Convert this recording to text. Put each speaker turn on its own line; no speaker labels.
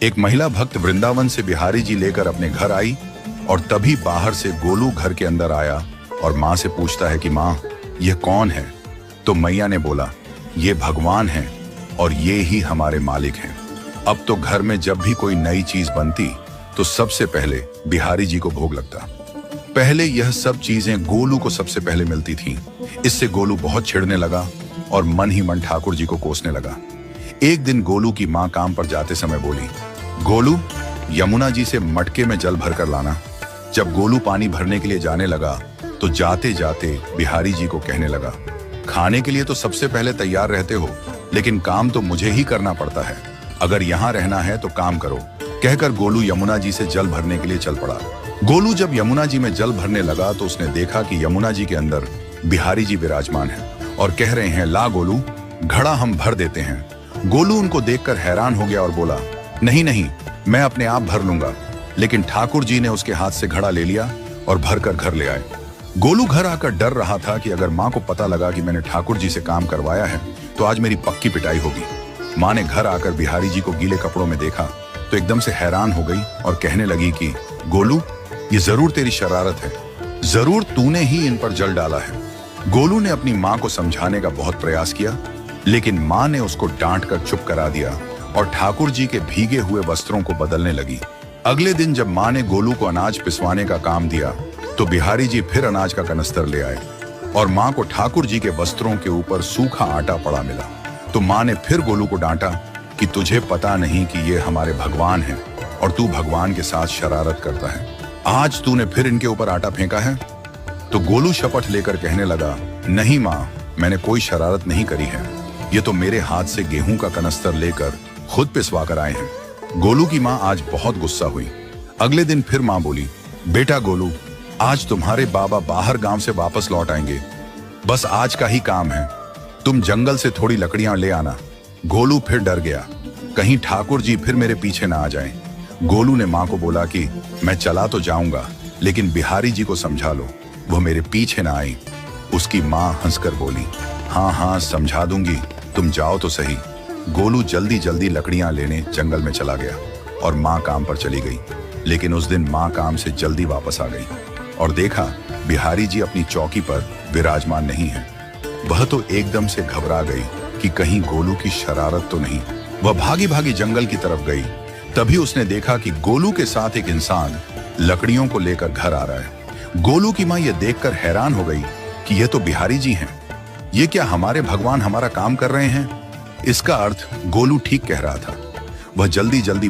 एक महिला भक्त वृंदावन से बिहारी जी लेकर अपने घर आई और तभी बाहर से गोलू घर के अंदर आया और माँ से पूछता है कि माँ, यह कौन है? तो मैया ने बोला, ये भगवान हैं और ये ही हमारे मालिक हैं। अब तो घर में जब भी कोई नई चीज बनती तो सबसे पहले बिहारी जी को भोग लगता। पहले यह सब चीजें गोलू को सबसे पहले मिलती थीं। इससे गोलू बहुत चिढ़ने लगा और मन ही मन ठाकुर जी को कोसने लगा। एक दिन गोलू की माँ काम पर जाते समय बोली, गोलू, यमुना जी से मटके में जल भर कर लाना। जब गोलू पानी भरने के लिए जाने लगा तो जाते जाते बिहारी जी को कहने लगा, खाने के लिए तो सबसे पहले तैयार रहते हो, लेकिन काम तो मुझे ही करना पड़ता है। अगर यहाँ रहना है तो काम करो। कहकर गोलू यमुना जी से जल भरने के लिए चल पड़ा। गोलू जब यमुना जी में जल भरने लगा तो उसने देखा कि यमुना जी के अंदर बिहारी जी विराजमान हैं और कह रहे हैं, ला गोलू, घड़ा हम भर देते हैं। गोलू उनको देखकर हैरान हो गया और बोला, नहीं नहीं, मैं अपने आप भर लूंगा। लेकिन ठाकुर जी ने उसके हाथ से घड़ा ले लिया और भरकर घर ले आए। गोलू घर आकर डर रहा था कि अगर माँ को पता लगा कि मैंने ठाकुर जी से काम करवाया है तो आज मेरी पक्की पिटाई होगी। माँ ने घर आकर बिहारी जी को गीले कपड़ों में देखा तो एकदम से हैरान हो गई और कहने लगी कि गोलू, ये जरूर तेरी शरारत है, जरूर तूने ही इन पर जल डाला है। गोलू ने अपनी माँ को समझाने का बहुत प्रयास किया, लेकिन माँ ने उसको डांट कर चुप करा दिया और ठाकुर जी के भीगे हुए वस्त्रों को बदलने लगी। अगले दिन जब माँ ने गोलू को अनाज पिसवाने का काम दिया तो बिहारी जी फिर अनाज का कनस्तर ले आए और माँ को ठाकुर जी के वस्त्रों के ऊपर सूखा आटा पड़ा मिला। तो माँ ने फिर गोलू को डांटा कि तुझे पता नहीं कि ये हमारे भगवान हैं और तू भगवान के साथ शरारत करता है। आज तूने फिर इनके ऊपर आटा फेंका है। तो गोलू शपथ लेकर कहने लगा, नहीं माँ, मैंने कोई शरारत नहीं करी है। ये तो मेरे हाथ से गेहूं का कनस्तर लेकर खुद पिसवा कर आए हैं। गोलू की माँ आज बहुत गुस्सा हुई। अगले दिन फिर माँ बोली, बेटा गोलू, आज तुम्हारे बाबा बाहर गांव से वापस लौट आएंगे। बस आज का ही काम है, तुम जंगल से थोड़ी लकड़ियां ले आना। गोलू फिर डर गया, कहीं ठाकुर जी फिर मेरे पीछे ना आ जाएं। गोलू ने माँ को बोला कि मैं चला तो जाऊंगा, लेकिन बिहारी जी को समझा लो, वो मेरे पीछे ना आई। उसकी माँ हंसकर बोली, हाँ हाँ समझा दूंगी, तुम जाओ तो सही। गोलू जल्दी जल्दी लकड़ियां लेने जंगल में चला गया और माँ काम पर चली गई। लेकिन उस दिन माँ काम से जल्दी वापस आ गई और देखा बिहारी जी अपनी चौकी पर विराजमान नहीं है। वह तो एकदम से घबरा गई कि कहीं गोलू की शरारत तो नहीं। वह भागी भागी जंगल की तरफ गई। तभी उसने देखा कि गोलू के साथ एक इंसान लकड़ियों को लेकर घर आ रहा है। गोलू की माँ यह देखकर हैरान हो गई कि यह तो बिहारी जी हैं। ये क्या हमारे भगवान हमारा काम कर रहे हैं? इसका अर्थ गोलू ठीक कह रहा था। वह जल्दी जल्दी